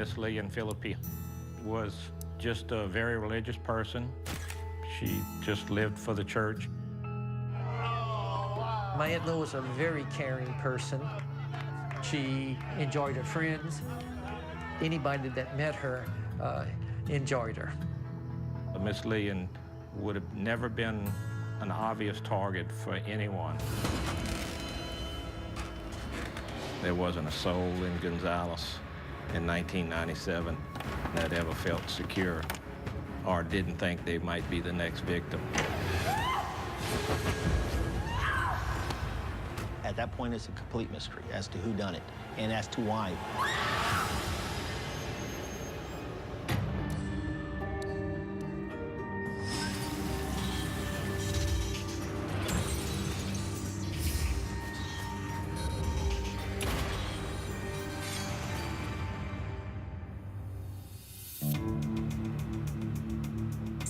Miss Lillian Philippi was just a very religious person. She just lived for the church. My Aunt Lil was a very caring person. She enjoyed her friends. Anybody that met her enjoyed her. Miss Lillian would have never been an obvious target for anyone. There wasn't a soul in Gonzales in 1997 that ever felt secure or didn't think they might be the next victim. At that point, it's a complete mystery as to who done it and as to why.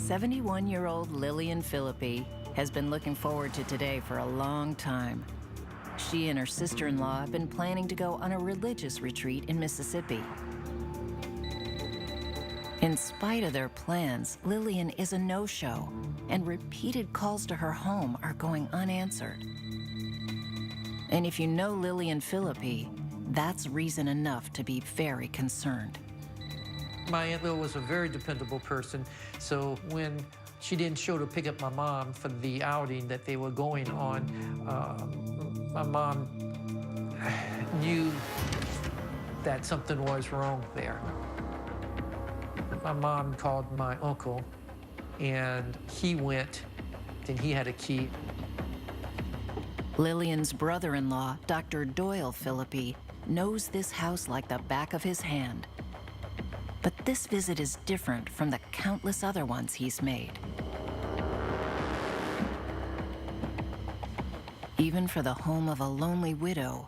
"71-year-old Lillian Philippi has been looking forward to today for a long time. She and her sister-in-law have been planning to go on a religious retreat in Mississippi. In spite of their plans, Lillian is a no-show, and repeated calls to her home are going unanswered. And if you know Lillian Philippi, that's reason enough to be very concerned. My Aunt Lil was a very dependable person, so when she didn't show to pick up my mom for the outing that they were going on, my mom knew that something was wrong there. My mom called my uncle, and he went, and he had a key. Lillian's brother-in-law, Dr. Doyle Philippi, knows this house like the back of his hand. But this visit is different from the countless other ones he's made. Even for the home of a lonely widow,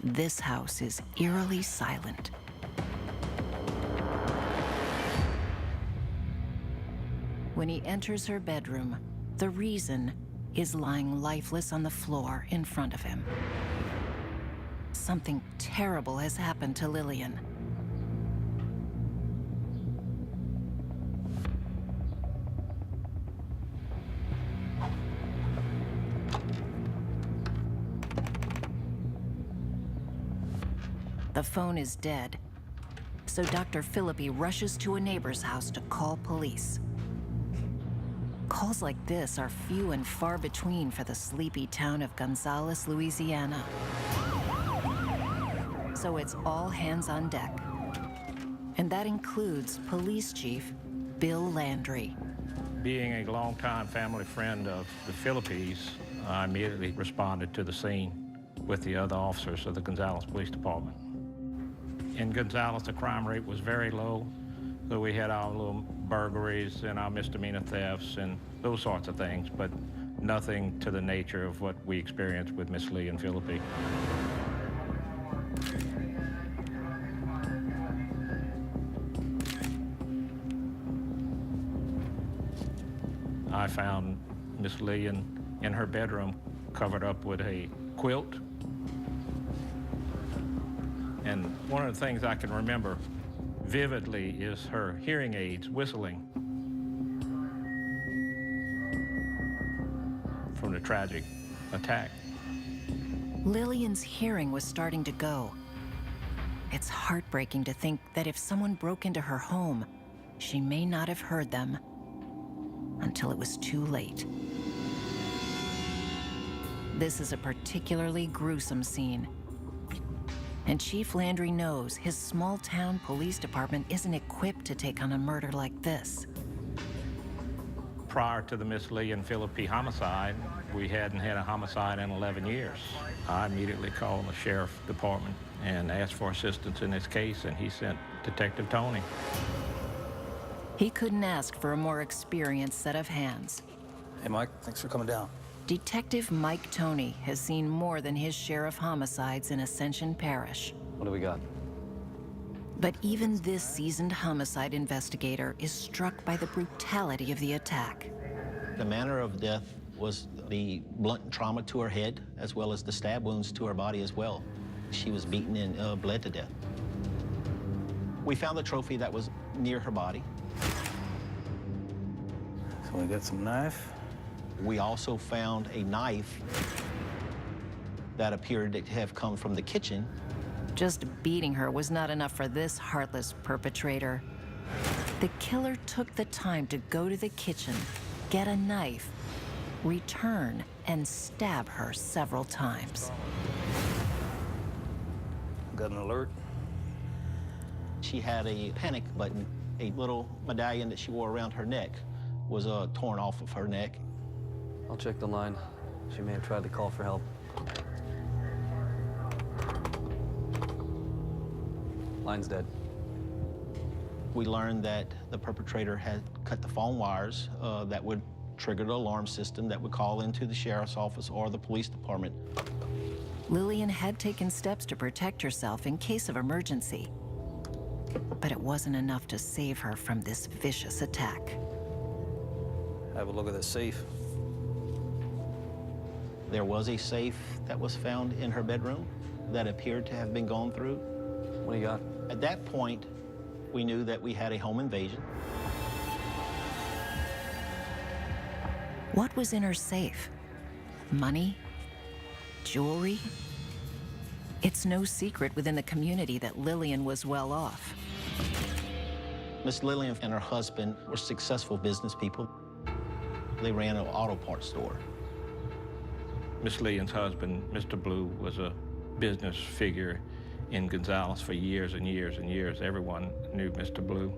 this house is eerily silent. When he enters her bedroom, the reason is lying lifeless on the floor in front of him. Something terrible has happened to Lillian. The phone is dead, so Dr. Philippi rushes to a neighbor's house to call police. Calls like this are few and far between for the sleepy town of Gonzales, Louisiana. So it's all hands on deck. And that includes Police Chief Bill Landry. Being a longtime family friend of the Philippines, I immediately responded to the scene with the other officers of the Gonzales Police Department. In Gonzales, the crime rate was very low, so we had our little burglaries and our misdemeanor thefts and those sorts of things, but nothing to the nature of what we experienced with Miss Lillian Philippi. I found Miss Lillian in her bedroom covered up with a quilt. And one of the things I can remember vividly is her hearing aids whistling from the tragic attack. Lillian's hearing was starting to go. It's heartbreaking to think that if someone broke into her home, she may not have heard them until it was too late. This is a particularly gruesome scene. And Chief Landry knows his small-town police department isn't equipped to take on a murder like this. Prior to the Miss Lillian Philippi homicide, we hadn't had a homicide in 11 years. I immediately called the sheriff department and asked for assistance in this case, and he sent Detective Tony. He couldn't ask for a more experienced set of hands. Hey, Mike, thanks for coming down. Detective Mike Tony has seen more than his share of homicides in Ascension Parish. What do we got? But even this seasoned homicide investigator is struck by the brutality of the attack. The manner of death was the blunt trauma to her head, as well as the stab wounds to her body as well. She was beaten and bled to death. We found the trophy that was near her body. So we got some knife. We also found a knife that appeared to have come from the kitchen. Just beating her was not enough for this heartless perpetrator. The killer took the time to go to the kitchen, get a knife, return, and stab her several times. Got an alert. She had a panic button. A little medallion that she wore around her neck was torn off of her neck. I'll check the line. She may have tried to call for help. Line's dead. We learned that the perpetrator had cut the phone wires that would trigger the alarm system that would call into the sheriff's office or the police department. Lillian had taken steps to protect herself in case of emergency, but it wasn't enough to save her from this vicious attack. Have a look at the safe. There was a safe that was found in her bedroom that appeared to have been gone through. What do you got? At that point, we knew that we had a home invasion. What was in her safe? Money? Jewelry? It's no secret within the community that Lillian was well off. Miss Lillian and her husband were successful business people. They ran an auto parts store. Miss Lillian's husband, Mr. Blue, was a business figure in Gonzales for years and years and years. Everyone knew Mr. Blue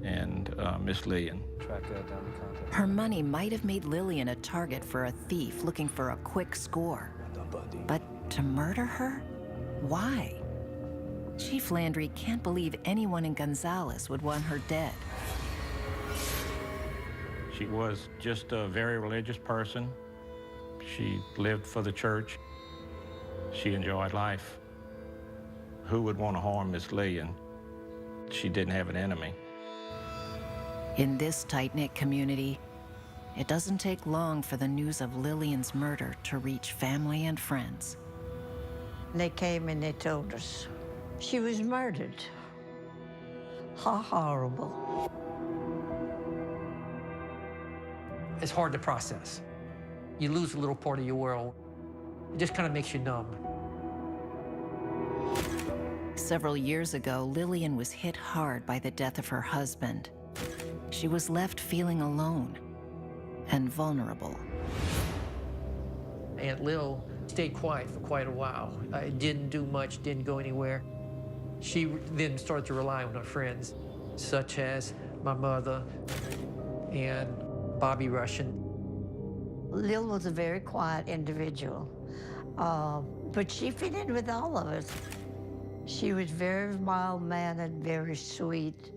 and Miss Lillian. Track down the contact. Her money might have made Lillian a target for a thief looking for a quick score. But to murder her? Why? Chief Landry can't believe anyone in Gonzales would want her dead. She was just a very religious person. She lived for the church. She enjoyed life. Who would want to harm Miss Lillian? She didn't have an enemy. In this tight-knit community, it doesn't take long for the news of Lillian's murder to reach family and friends. They came and they told us she was murdered. How horrible. It's hard to process. You lose a little part of your world. It just kind of makes you numb. Several years ago, Lillian was hit hard by the death of her husband. She was left feeling alone and vulnerable. Aunt Lil stayed quiet for quite a while. Didn't do much, didn't go anywhere. She then started to rely on her friends, such as my mother and Bobby Russian. Lil was a very quiet individual, but she fit in with all of us. She was very mild-mannered, very sweet,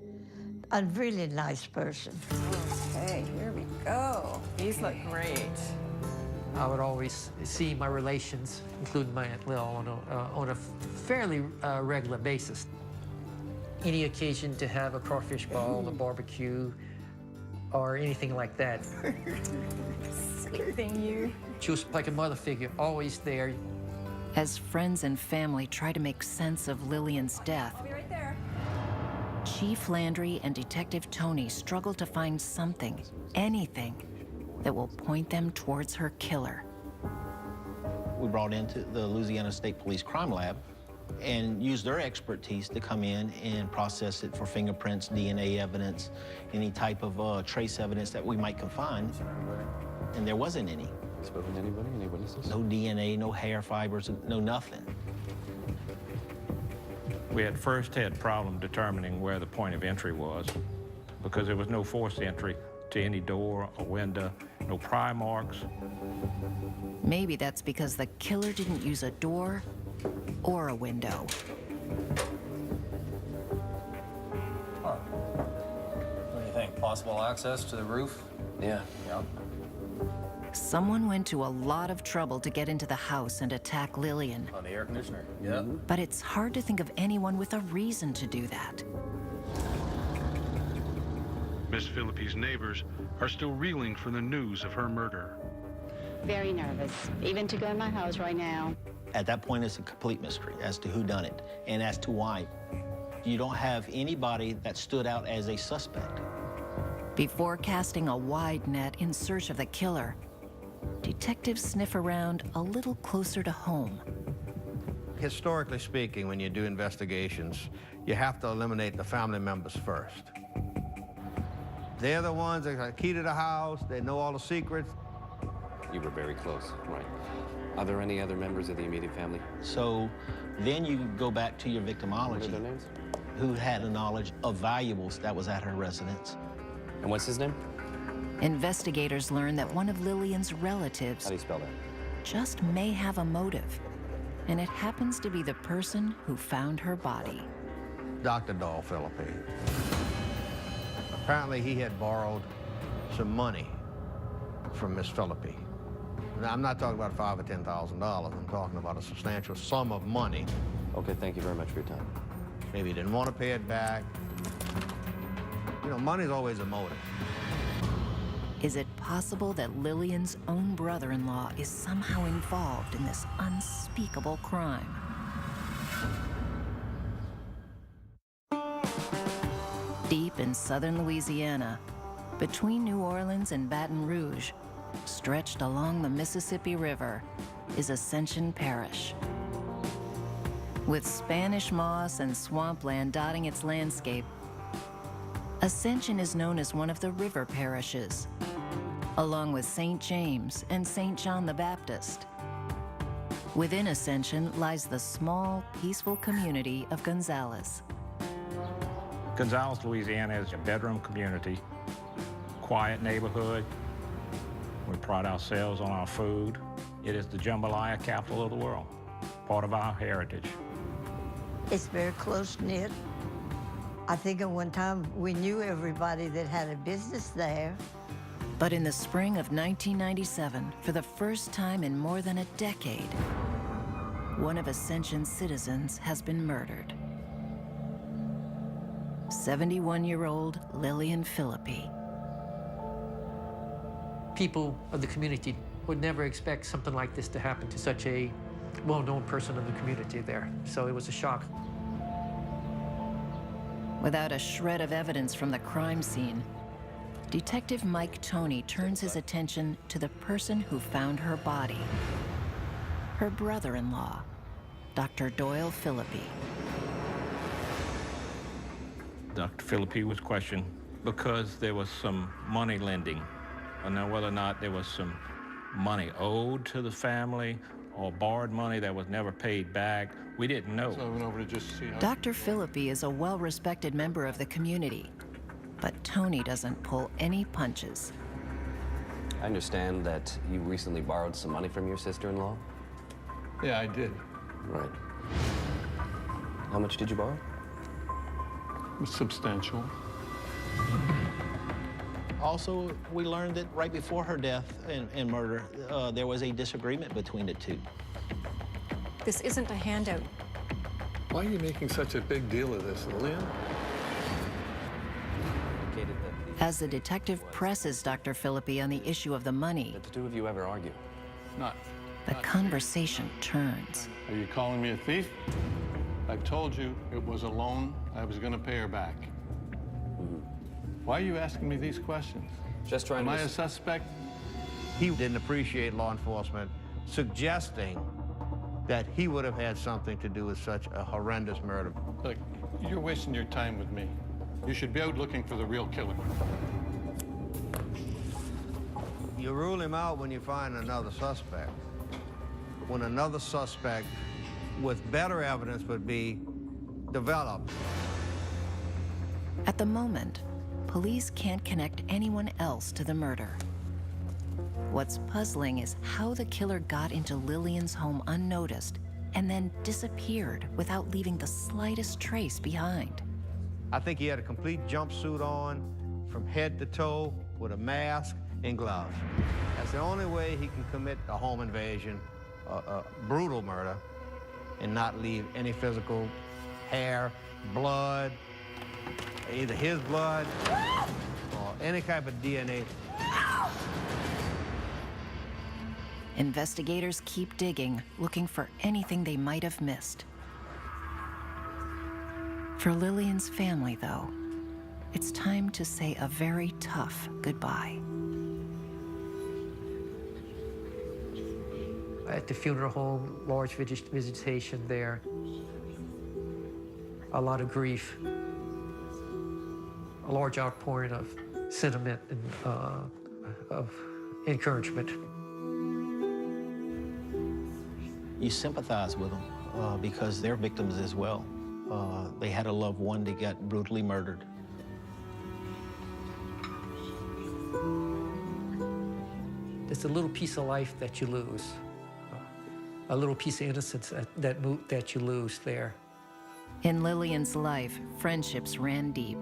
a really nice person. Okay, here we go. These look great. I would always see my relations, including my Aunt Lil, on a fairly regular basis. Any occasion to have a crawfish ball, a barbecue, or anything like that. Soothing you. She was like a mother figure, always there. As friends and family try to make sense of Lillian's death, I'll be right there. Chief Landry and Detective Tony struggle to find something, anything, that will point them towards her killer. We brought into the Louisiana State Police Crime Lab and used their expertise to come in and process it for fingerprints, DNA evidence, any type of trace evidence that we might find. And there wasn't any. Spoken to anybody? Any witnesses? No DNA, no hair fibers, no nothing. We at first had problem determining where the point of entry was because there was no forced entry to any door or window, no pry marks. Maybe that's because the killer didn't use a door or a window. What do you think? Possible access to the roof? Yeah. Yeah. Someone went to a lot of trouble to get into the house and attack Lillian, On the air conditioner? Yeah. but it's hard to think of anyone with a reason to do that. Miss Phillippe's neighbors are still reeling from the news of her murder. Very nervous, even to go in my house right now. At that point, it's a complete mystery as to who done it and as to why. You don't have anybody that stood out as a suspect. Before casting a wide net in search of the killer, detectives sniff around a little closer to home. Historically speaking, when you do investigations, you have to eliminate the family members first. They're the ones that got key to the house, they know all the secrets. You were very close, right. Are there any other members of the immediate family? So then you go back to your What are victimology, their names? who had the knowledge of valuables that was at her residence. And what's his name? Investigators learn that one of Lillian's How relatives do you spell that? just may have a motive, and it happens to be the person who found her body. Dr. Doyle Philippi. Apparently he had borrowed some money from Miss Philippi. Now, I'm not talking about $5,000 or $10,000. I'm talking about a substantial sum of money. Okay, thank you very much for your time. Maybe he didn't want to pay it back. You know, money's always a motive. Is it possible that Lillian's own brother-in-law is somehow involved in this unspeakable crime? Deep in southern Louisiana, between New Orleans and Baton Rouge, stretched along the Mississippi River, is Ascension Parish. With Spanish moss and swampland dotting its landscape, Ascension is known as one of the river parishes, along with St. James and St. John the Baptist. Within Ascension lies the small, peaceful community of Gonzales. Gonzales, Louisiana is a bedroom community, quiet neighborhood. We pride ourselves on our food. It is the jambalaya capital of the world, part of our heritage. It's very close-knit. I think at one time we knew everybody that had a business there. But in the spring of 1997, for the first time in more than a decade, one of Ascension's citizens has been murdered. 71-year-old Lillian Philippi. People of the community would never expect something like this to happen to such a well-known person in the community there. So it was a shock. Without a shred of evidence from the crime scene, Detective Mike Toney turns his attention to the person who found her body. Her brother-in-law, Dr. Doyle Philippi. Dr. Philippi was questioned because there was some money lending. I know whether or not there was some money owed to the family or borrowed money that was never paid back. We didn't know. So I went over to just see how... Dr. Philippi is a well-respected member of the community, but Toney doesn't pull any punches. I understand that you recently borrowed some money from your sister-in-law? Yeah, I did. Right. How much did you borrow? It was substantial. Also, we learned that right before her death and murder, there was a disagreement between the two. This isn't a handout. Why are you making such a big deal of this, Lillian? As the detective presses Dr. Philippi on the issue of the money, Did the two of you ever argue? Not. the conversation turns. Are you calling me a thief? I've told you it was a loan. I was going to pay her back. Why are you asking me these questions? Just trying Am to... I a suspect? He didn't appreciate law enforcement suggesting that he would have had something to do with such a horrendous murder. Look, you're wasting your time with me. You should be out looking for the real killer. You rule him out when you find another suspect. When another suspect with better evidence would be developed. At the moment, police can't connect anyone else to the murder. What's puzzling is how the killer got into Lillian's home unnoticed and then disappeared without leaving the slightest trace behind. I think he had a complete jumpsuit on from head to toe with a mask and gloves. That's the only way he can commit a home invasion, a brutal murder, and not leave any physical hair, blood, either his blood or any type of DNA. Investigators keep digging, looking for anything they might have missed. For Lillian's family, though, it's time to say a very tough goodbye. At the funeral home, large visitation there. A lot of grief. A large outpouring of sentiment and of encouragement. You sympathize with them because they're victims as well. They had a loved one that got brutally murdered. It's a little piece of life that you lose, a little piece of innocence that you lose there. In Lillian's life, friendships ran deep.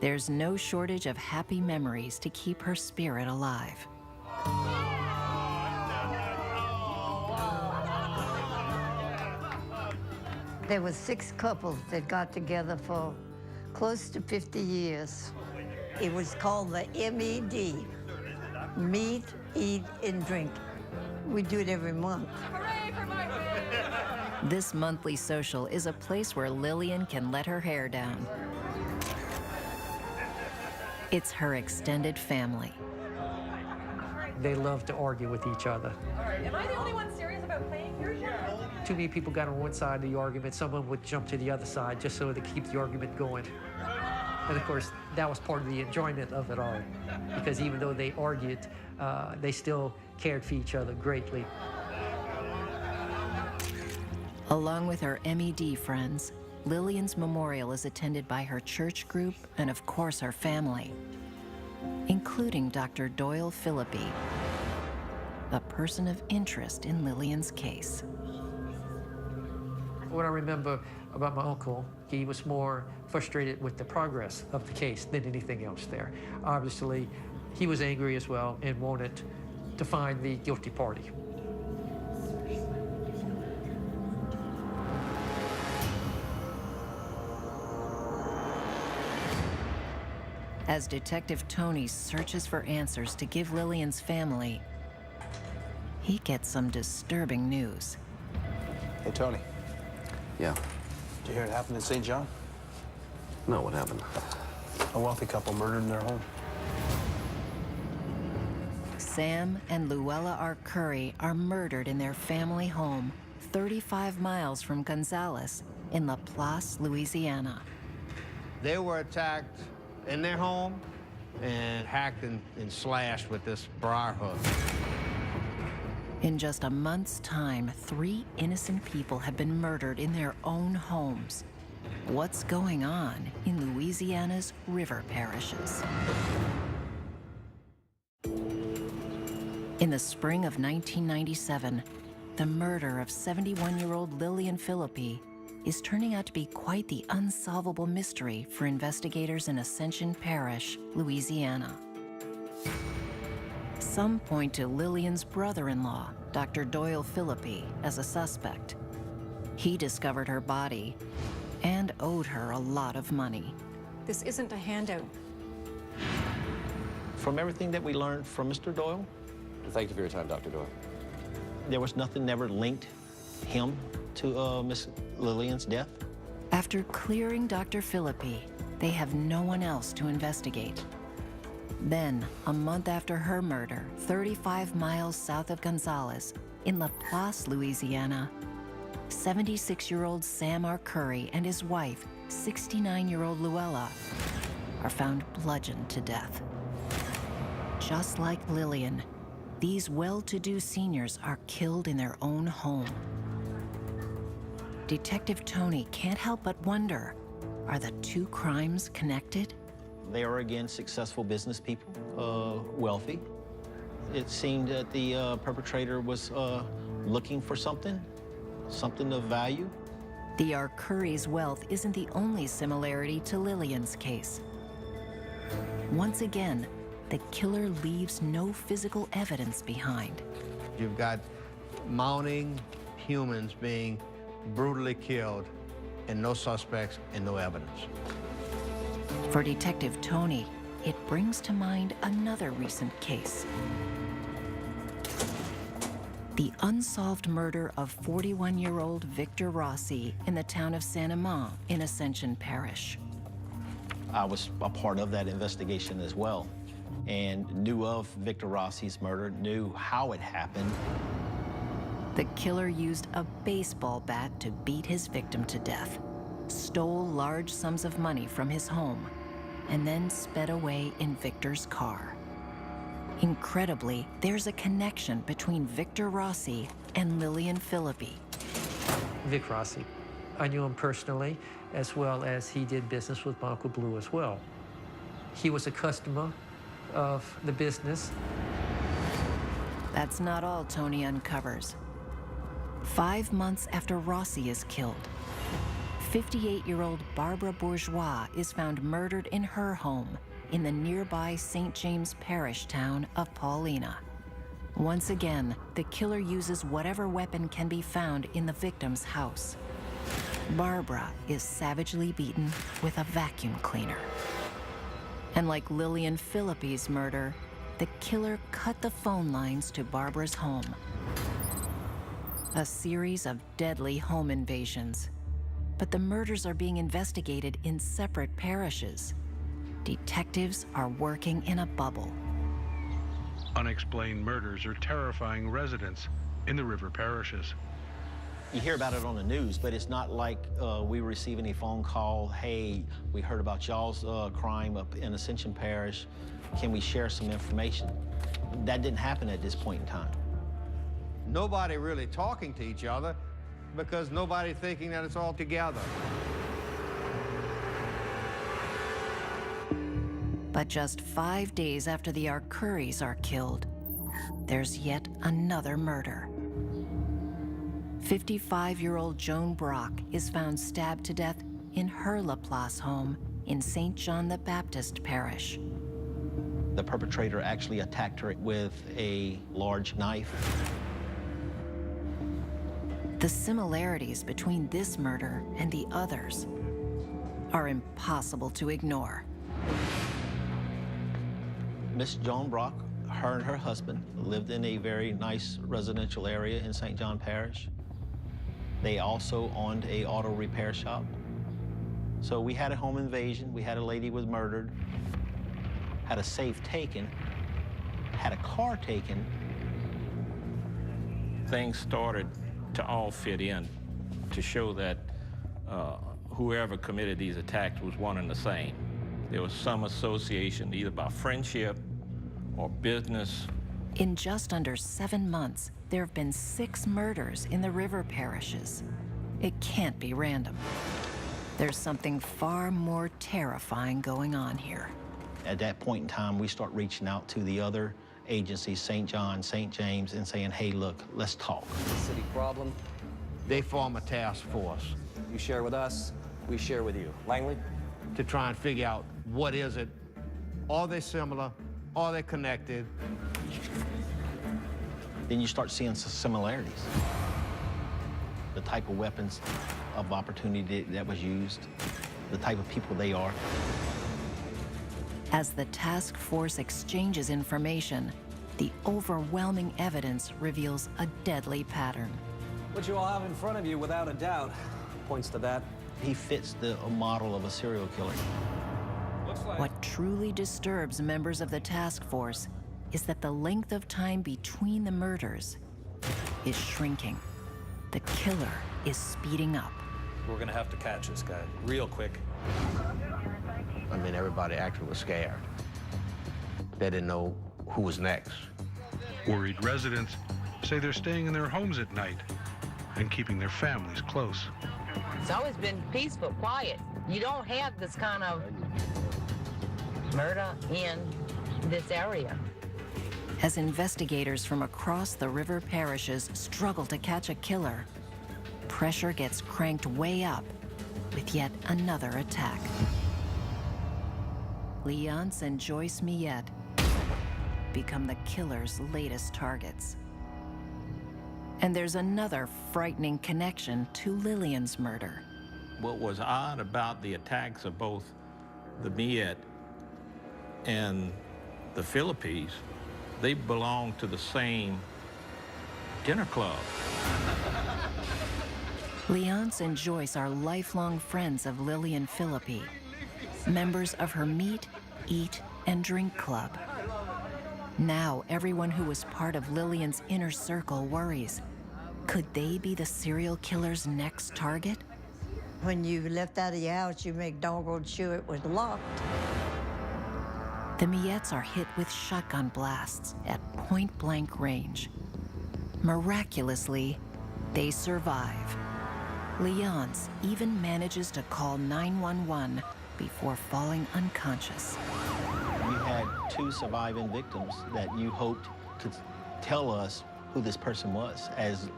There's no shortage of happy memories to keep her spirit alive. There were 6 couples that got together for close to 50 years. It was called the MED, Meet, Eat, and Drink. We do it every month. This monthly social is a place where Lillian can let her hair down. It's her extended family. They love to argue with each other. Am I the only one serious about playing here? Too many people got on one side of the argument, someone would jump to the other side just so to keep the argument going. And of course, that was part of the enjoyment of it all, because even though they argued, they still cared for each other greatly. Along with her MED friends, Lillian's memorial is attended by her church group and, of course, her family, including Dr. Doyle Philippi, a person of interest in Lillian's case. What I remember about my uncle, he was more frustrated with the progress of the case than anything else there. Obviously, he was angry as well and wanted to find the guilty party. As Detective Tony searches for answers to give Lillian's family, he gets some disturbing news. Hey, Tony. Yeah. Did you hear it happened in St. John? No, what happened? A wealthy couple murdered in their home. Sam and Luella R. Curry are murdered in their family home 35 miles from Gonzales in Laplace, Louisiana. They were attacked in their home and hacked and slashed with this briar hook. In just a month's time, 3 innocent people have been murdered in their own homes. What's going on in Louisiana's river parishes? In the spring of 1997, the murder of 71-year-old Lillian Philippi is turning out to be quite the unsolvable mystery for investigators in Ascension Parish, Louisiana. Some point to Lillian's brother-in-law, Dr. Doyle Philippi, as a suspect. He discovered her body and owed her a lot of money. This isn't a handout. From everything that we learned from Mr. Doyle, Thank you for your time, Dr. Doyle. there was nothing never linked him to Miss Lillian's death. After clearing Dr. Philippi, they have no one else to investigate. Then, a month after her murder, 35 miles south of Gonzales, in Laplace, Louisiana, 76-year-old Sam R. Curry and his wife, 69-year-old Luella, are found bludgeoned to death. Just like Lillian, these well-to-do seniors are killed in their own home. Detective Tony can't help but wonder, are the 2 crimes connected? They are, again, successful business people, wealthy. It seemed that the perpetrator was looking for something of value. The R. Curry's wealth isn't the only similarity to Lillian's case. Once again, the killer leaves no physical evidence behind. You've got mounting humans being brutally killed and no suspects and no evidence. For Detective Tony, it brings to mind another recent case. The unsolved murder of 41-year-old Victor Rossi in the town of Saint Amand in Ascension Parish. I was a part of that investigation as well, and knew of Victor Rossi's murder, knew how it happened. The killer used a baseball bat to beat his victim to death, stole large sums of money from his home, and then sped away in Victor's car. Incredibly, there's a connection between Victor Rossi and Lillian Philippi. Vic Rossi. I knew him personally, as well as he did business with my Uncle Blue as well. He was a customer of the business. That's not all Tony uncovers. 5 months after Rossi is killed, 58-year-old Barbara Bourgeois is found murdered in her home in the nearby St. James Parish town of Paulina. Once again, the killer uses whatever weapon can be found in the victim's house. Barbara is savagely beaten with a vacuum cleaner. And like Lillian Philippi's murder, the killer cut the phone lines to Barbara's home. A series of deadly home invasions. But the murders are being investigated in separate parishes. Detectives are working in a bubble. Unexplained murders are terrifying residents in the river parishes. You hear about it on the news, but it's not like we receive any phone call, hey, we heard about y'all's crime up in Ascension Parish. Can we share some information? That didn't happen at this point in time. Nobody really talking to each other because nobody thinking that it's all together. But just 5 days after the Arcuris are killed, there's yet another murder. 55-year-old Joan Brock is found stabbed to death in her Laplace home in St. John the Baptist Parish. The perpetrator actually attacked her with a large knife. The similarities between this murder and the others are impossible to ignore. Miss Joan Brock, her and her husband, lived in a very nice residential area in St. John Parish. They also owned a auto repair shop. So we had a home invasion, we had a lady was murdered, had a safe taken, had a car taken. Things started to all fit in to show that whoever committed these attacks was one and the same. There was some association either by friendship or business. In just under 7 months, there have been 6 murders in the river parishes. It can't be random. There's something far more terrifying going on here. At that point in time, we start reaching out to the other agencies, St. John, St. James, and saying, hey, look, let's talk. City problem. They form a task force You share with us, we share with you. Langley? to try and figure out what is it. Are they similar? Are they connected? Then you start seeing some similarities. The type of weapons of opportunity that was used, the type of people they are. As the task force exchanges information, the overwhelming evidence reveals a deadly pattern. What you all have in front of you, without a doubt, points to that. He fits the model of a serial killer. What truly disturbs members of the task force is that the length of time between the murders is shrinking. The killer is speeding up. We're gonna have to catch this guy real quick. I mean, everybody actually was scared. They didn't know who was next. Worried residents say they're staying in their homes at night and keeping their families close. It's always been peaceful, quiet. You don't have this kind of murder in this area. As investigators from across the river parishes struggle to catch a killer, pressure gets cranked way up with yet another attack. Leonce and Joyce Millet become the killer's latest targets. And there's another frightening connection to Lillian's murder. What was odd about the attacks of both the Millet and the Philippines, they belonged to the same dinner club. Leonce and Joyce are lifelong friends of Lillian Philippi, members of her Meet, Eat, and Drink Club. Now, everyone who was part of Lillian's inner circle worries. Could they be the serial killer's next target? When you left out of your house, you make doggone sure it was locked. The Miettes are hit with shotgun blasts at point-blank range. Miraculously, they survive. Leonce even manages to call 911 before falling unconscious. You had 2 surviving victims that you hoped could tell us who this person was, as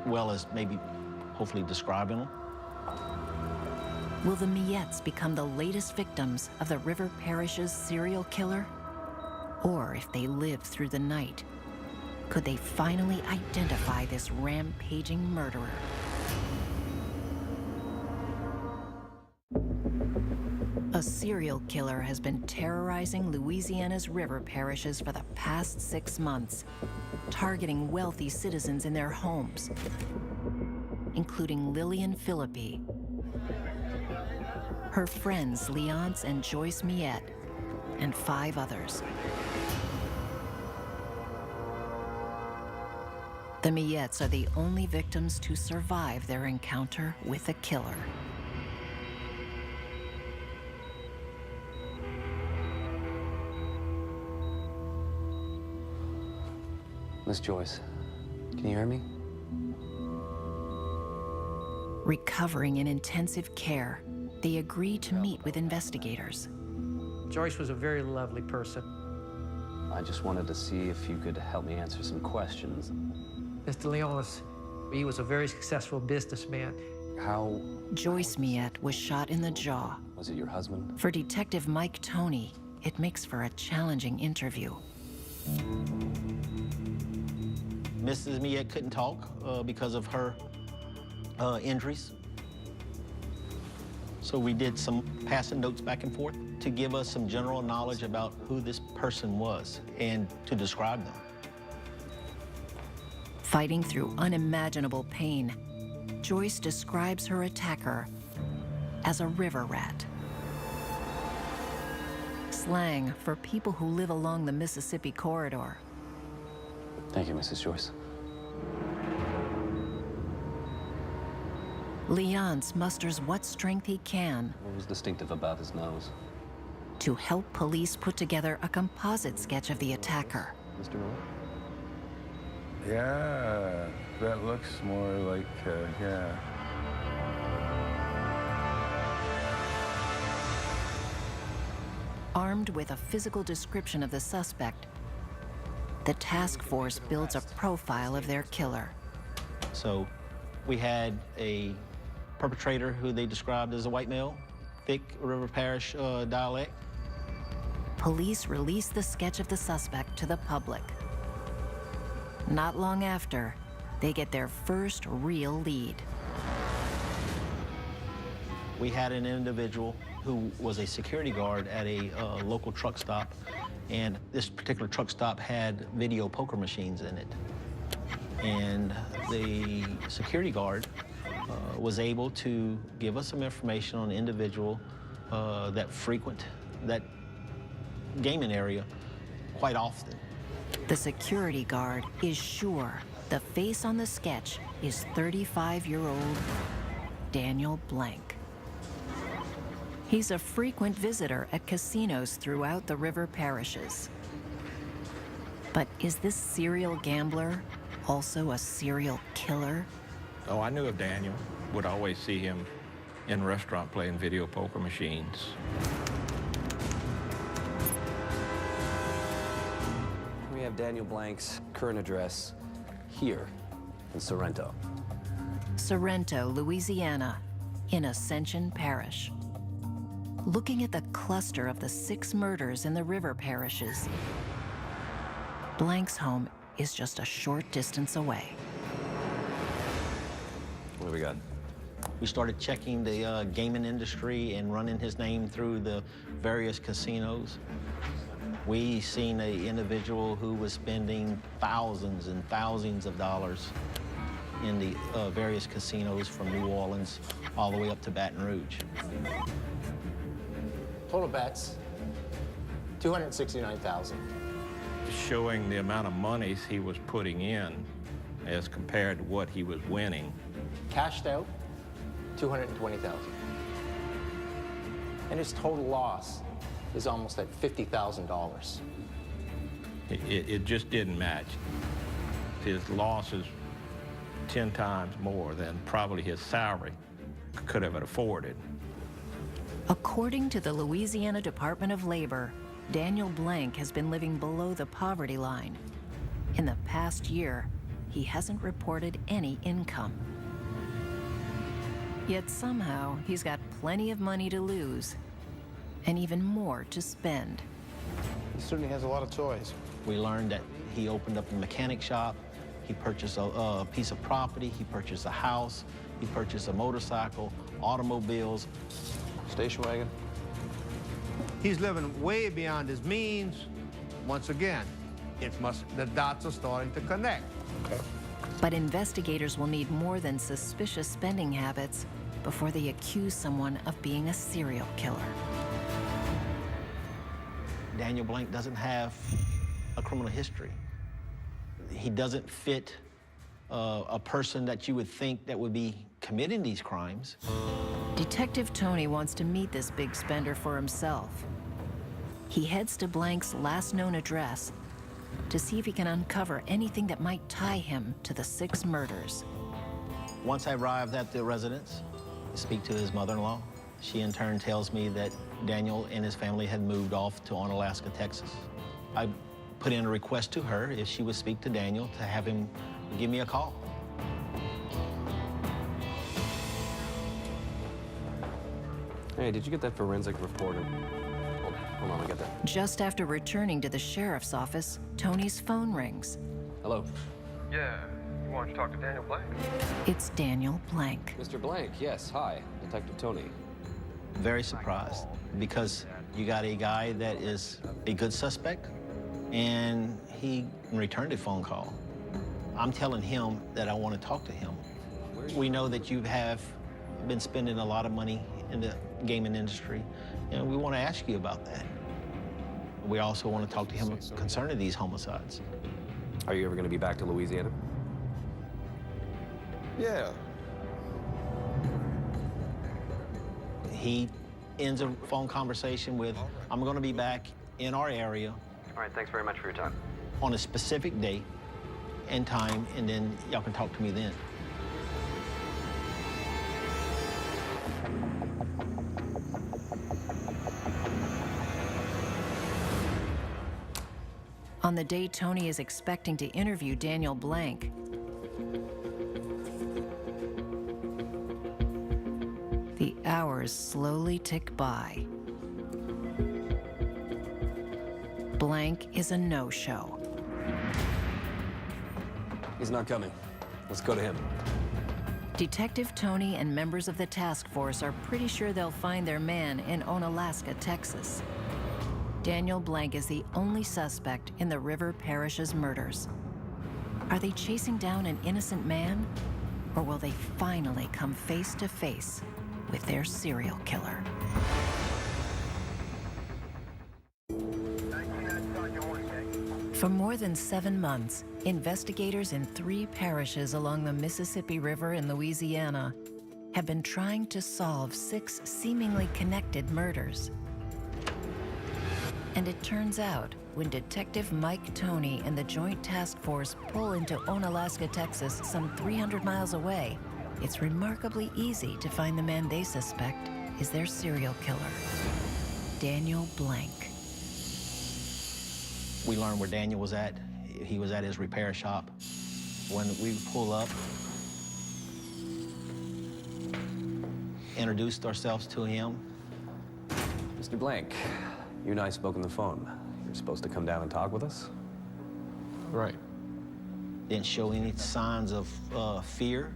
well as maybe hopefully describing them. Will the Miettes become the latest victims of the River Parish's serial killer? Or if they live through the night, could they finally identify this rampaging murderer? A serial killer has been terrorizing Louisiana's river parishes for the past 6 months, targeting wealthy citizens in their homes, including Lillian Philippi, her friends Leonce and Joyce Miette, and 5 others. The Miettes are the only victims to survive their encounter with the killer. Miss Joyce, can you hear me? Recovering in intensive care, they agree to meet with investigators. Joyce was a very lovely person. I just wanted to see if you could help me answer some questions. Mr. Leonce, he was a very successful businessman. How Joyce Miette was shot in the jaw. was it your husband? For Detective Mike Toney, it makes for a challenging interview. Mrs. Miette couldn't talk because of her injuries. So we did some passing notes back and forth to give us some general knowledge about who this person was and to describe them. Fighting through unimaginable pain, Joyce describes her attacker as a river rat. Slang for people who live along the Mississippi corridor. Thank you, Mrs. Joyce. Leonce musters what strength he can What was distinctive about his nose? to help police put together a composite sketch of the attacker. Mr. Miller? Yeah, that looks more like, yeah. Armed with a physical description of the suspect, the task force builds a profile of their killer. So we had a perpetrator who they described as a white male, thick River Parish dialect. Police release the sketch of the suspect to the public. Not long after, they get their first real lead. We had an individual who was a security guard at a local truck stop, and this particular truck stop had video poker machines in it. And the security guard was able to give us some information on an individual that frequent that gaming area quite often. The security guard is sure the face on the sketch is 35-year-old Daniel Blank. He's a frequent visitor at casinos throughout the river parishes. But is this serial gambler also a serial killer? Oh, I knew of Daniel. Would always see him in a restaurant playing video poker machines. We have Daniel Blank's current address here in Sorrento. Sorrento, Louisiana, in Ascension Parish. Looking at the cluster of the 6 murders in the river parishes, Blank's home is just a short distance away. What do we got? We started checking the gaming industry and running his name through the various casinos. We seen an individual who was spending thousands and thousands of dollars in the various casinos from New Orleans all the way up to Baton Rouge. Total bets, $269,000. Showing the amount of monies he was putting in as compared to what he was winning. Cashed out, $220,000. And his total loss is almost at $50,000. It just didn't match. His loss is 10 times more than probably his salary could have afforded. According to the Louisiana Department of Labor, Daniel Blank has been living below the poverty line. In the past year, he hasn't reported any income. Yet somehow, he's got plenty of money to lose and even more to spend. He certainly has a lot of toys. We learned that he opened up a mechanic shop, he purchased a piece of property, he purchased a house, he purchased a motorcycle, automobiles. Station wagon. He's living way beyond his means. Once again, the dots are starting to connect. But investigators will need more than suspicious spending habits before they accuse someone of being a serial killer. Daniel Blank doesn't have a criminal history. He doesn't fit a person that you would think that would be committing these crimes. Detective Tony wants to meet this big spender for himself. He heads to Blank's last known address to see if he can uncover anything that might tie him to the 6 murders. Once I arrived at the residence, I speak to his mother-in-law. She in turn tells me that Daniel and his family had moved off to Onalaska, Texas. I put in a request to her if she would speak to Daniel to have him give me a call. Hey, did you get that forensic report? Hold on, I got that. Just after returning to the sheriff's office, Tony's phone rings. Hello. Yeah, you want to talk to Daniel Blank? It's Daniel Blank. Mr. Blank, yes, hi. Detective Tony. Very surprised because you got a guy that is a good suspect and he returned a phone call. I'm telling him that I want to talk to him. We know that you have been spending a lot of money in the gaming industry, and we want to ask you about that. We also want to talk to him concerning these homicides. Are you ever going to be back to Louisiana? Yeah. He ends a phone conversation with, I'm going to be back in our area. All right, thanks very much for your time. On a specific date and time, and then y'all can talk to me then. On the day Tony is expecting to interview Daniel Blank, the hours slowly tick by. Blank is a no-show. He's not coming. Let's go to him. Detective Tony and members of the task force are pretty sure they'll find their man in Onalaska, Texas. Daniel Blank is the only suspect in the River Parish's murders. Are they chasing down an innocent man? Or will they finally come face to face with their serial killer? For more than 7 months, investigators in 3 parishes along the Mississippi River in Louisiana have been trying to solve 6 seemingly connected murders. And it turns out, when Detective Mike Tony and the Joint Task Force pull into Onalaska, Texas, some 300 miles away, it's remarkably easy to find the man they suspect is their serial killer, Daniel Blank. We learned where Daniel was at. He was at his repair shop. When we pull up, introduced ourselves to him. Mr. Blank, you and I spoke on the phone. You're supposed to come down and talk with us? Right. Didn't show any signs of fear.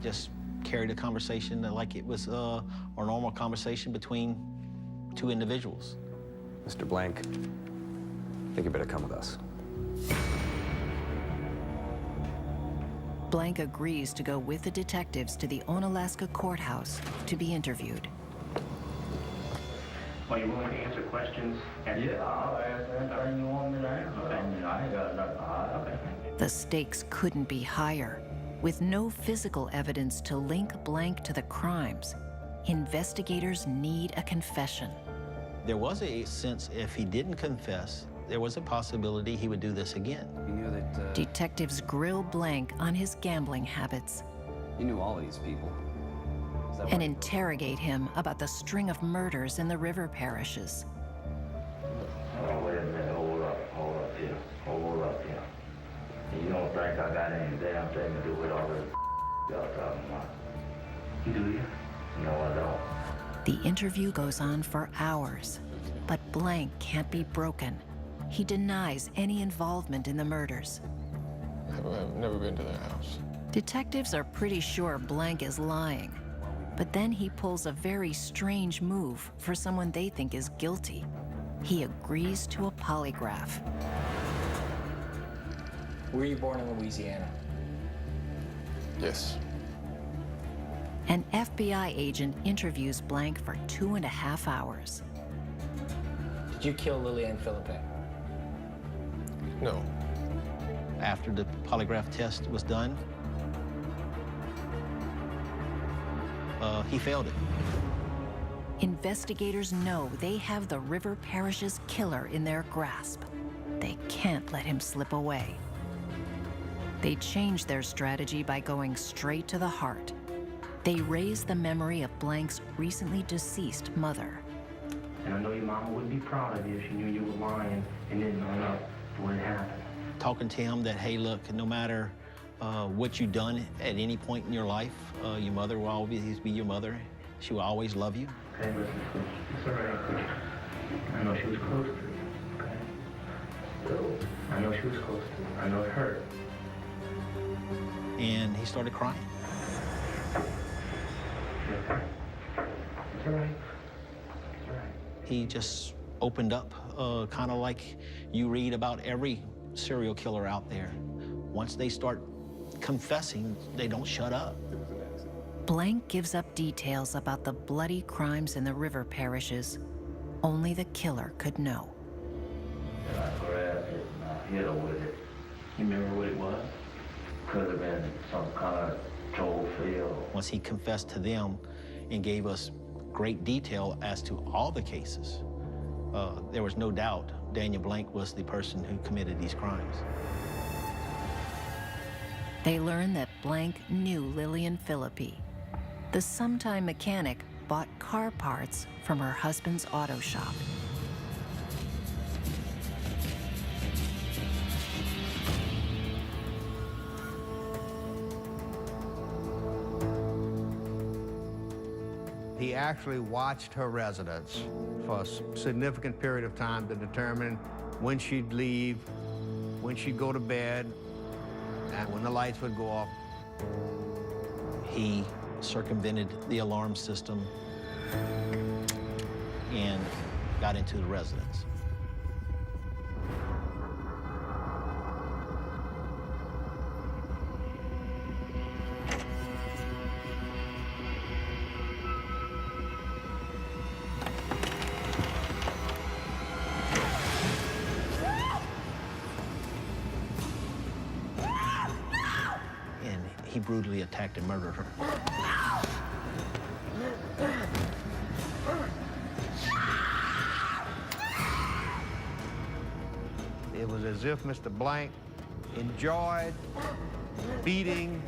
Just carried a conversation like it was a normal conversation between 2 individuals. Mr. Blank, I think you better come with us. Blank agrees to go with the detectives to the Onalaska courthouse to be interviewed. Are you willing to answer questions? Yeah, I'll answer anything you want me to answer. Okay. I ain't got nothing to hide. Okay. The stakes couldn't be higher. With no physical evidence to link Blank to the crimes, investigators need a confession. There was a sense if he didn't confess, there was a possibility he would do this again. You knew that, Detectives grill Blank on his gambling habits you knew all of these people. Is that and right? interrogate him about the string of murders in the river parishes. Oh, wait a minute. Hold up here. Hold up here. You don't think I got any damn thing to do with all this y'all talking about? Do you? No, I don't. The interview goes on for hours, but Blank can't be broken. He denies any involvement in the murders. I've never been to their house. Detectives are pretty sure Blank is lying, but then he pulls a very strange move for someone they think is guilty. He agrees to a polygraph. Were you born in Louisiana? Yes. An FBI agent interviews Blank for 2.5 hours. Did you kill Lillian Philippe? No. After the polygraph test was done, he failed it. Investigators know they have the River Parish's killer in their grasp. They can't let him slip away. They change their strategy by going straight to the heart. They raise the memory of Blank's recently deceased mother. And I know your mama wouldn't be proud of you if she knew you were lying and didn't own up to what happened. Talking to him that, hey, look, no matter what you've done at any point in your life, your mother will always be your mother. She will always love you. Okay, listen, it's all right. I know she was close to you, okay? I know she was close to you. I know it hurt. And he started crying. It's all right. It's all right. He just opened up, kind of like you read about every serial killer out there. Once they start confessing, they don't shut up. Blank gives up details about the bloody crimes in the river parishes only the killer could know. And I grabbed it and I hit her with it. You remember what it was? Could have been some kind of troll field. Once he confessed to them and gave us great detail as to all the cases, there was no doubt Daniel Blank was the person who committed these crimes. They learn that Blank knew Lillian Philippe. The sometime mechanic bought car parts from her husband's auto shop. He actually watched her residence for a significant period of time to determine when she'd leave, when she'd go to bed, and when the lights would go off. He circumvented the alarm system and got into the residence. And he brutally attacked and murdered her. It was as if Mr. Blank enjoyed beating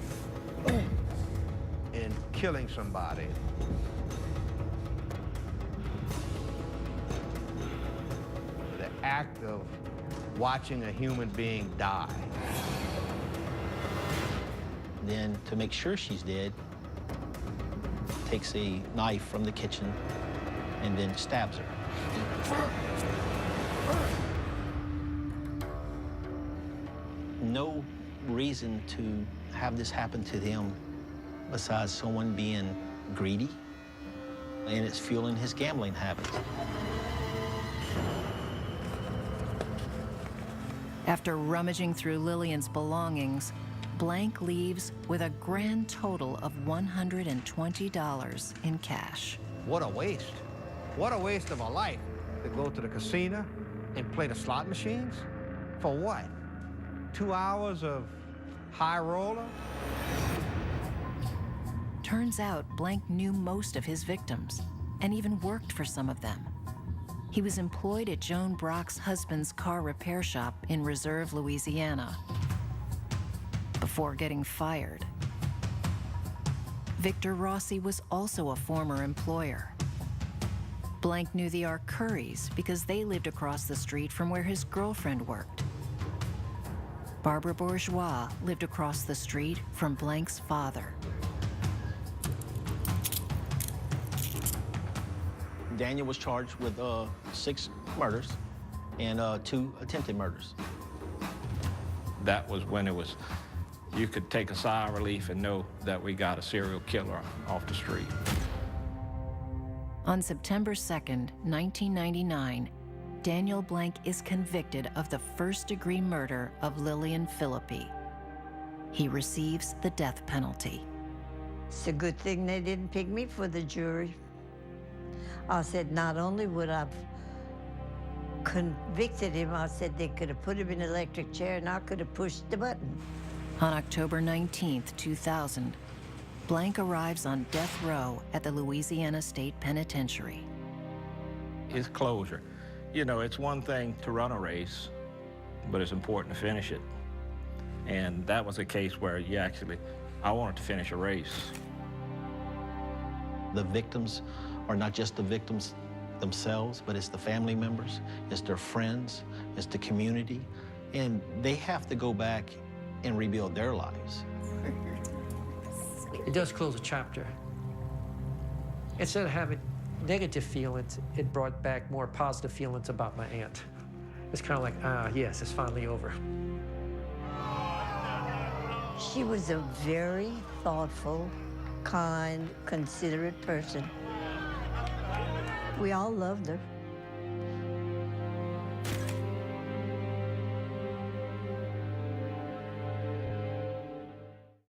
and killing somebody. The act of watching a human being die. Then, to make sure she's dead, takes a knife from the kitchen and then stabs her. No reason to have this happen to them besides someone being greedy, and it's fueling his gambling habits. After rummaging through Lillian's belongings, Blank leaves with a grand total of $120 in cash. What a waste. What a waste of a life to go to the casino and play the slot machines? For what? 2 hours of high roller? Turns out Blank knew most of his victims and even worked for some of them. He was employed at Joan Brock's husband's car repair shop in Reserve, Louisiana, before getting fired. Victor Rossi was also a former employer. Blank knew the Arcuries because they lived across the street from where his girlfriend worked. Barbara Bourgeois lived across the street from Blank's father. Daniel was charged with 6 murders and 2 attempted murders. That was when you could take a sigh of relief and know that we got a serial killer off the street. On September 2nd, 1999, Daniel Blank is convicted of the first-degree murder of Lillian Philippi. He receives the death penalty. It's a good thing they didn't pick me for the jury. I said not only would I have convicted him, I said they could have put him in an electric chair and I could have pushed the button. On October 19th, 2000, Blank arrives on death row at the Louisiana State Penitentiary. It's closure. You know, it's one thing to run a race, but it's important to finish it. And that was a case where I wanted to finish a race. The victims are not just the victims themselves, but it's the family members, it's their friends, it's the community, and they have to go back and rebuild their lives. It does close a chapter. Instead of having negative feelings, it brought back more positive feelings about my aunt. It's kind of like, yes, it's finally over. She was a very thoughtful, kind, considerate person. We all loved her.